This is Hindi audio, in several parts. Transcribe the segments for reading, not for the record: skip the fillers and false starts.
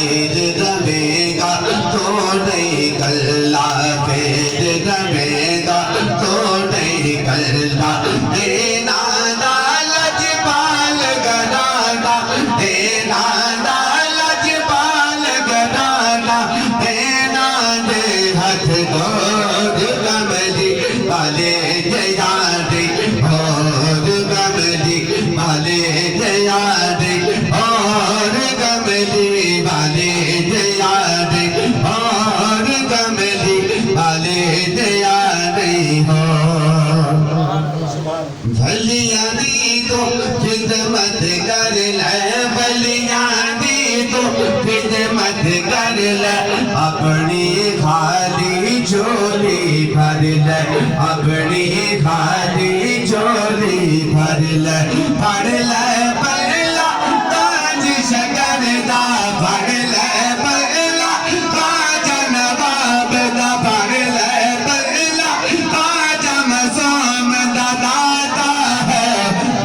फिर रवेगा तो नहीं गल्ला, फिर रवेगा तो नहीं गल्ला। देना लालच पाल गराना, देना लालच पाल गराना, देना दे हाथ गोद कमली वाले जया दे, और कमली वाले जया दे, और कमली वाले जया दे, और कमली वाले जया दे हो। भलियां दी तो खिदमत कर ले, भलियां दी तो खिदमत कर ले, अपनी खाली झोली भर ले, अपनी खाली झोली भर ले। पढ़ ले पगला ताज शकर दा, पढ़ ले पगला ताज नवाब दा, पढ़ ले पगला ताज मसूम दा दाता है।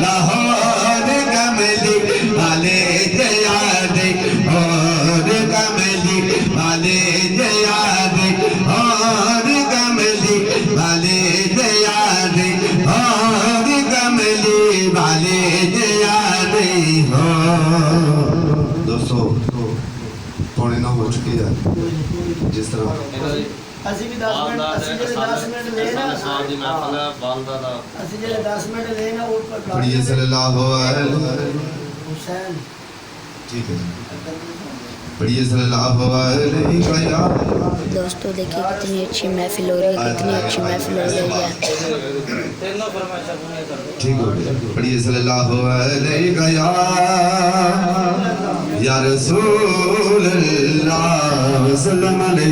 लाहौर कमली वाले जया दे, और कमली वाले जया दे, और कमली वाले जया दे, और कमली वाले जया दे हो। दोस्तों पौने 9 हो चुके हैं। जिस तरह ਅਸੀਂ ਵੀ 10 ਮਿੰਟ ਅਸੀਂ ਜਿਹੜੇ 10 ਮਿੰਟ ਲਏ ਨਾ ਅਸੀਂ ਜਿਹੜੇ 10 ਮਿੰਟ ਲਏ ਨਾ ਉਹ ਪਰ पढ़िए सल्लल्लाहु अलैहि हुसैन ठीक है पढ़िए सल्लल्लाहु अलैहि वसल्लम। दोस्तों देखिए कितनी अच्छी महफिल हो रही है, कितनी अच्छी महफिल हो रही है। ठीक हो गया पढ़िए सल्लल्लाहु अलैहि वसल्लम। या रसूल अल्लाह सल्लल्लाहु अलैहि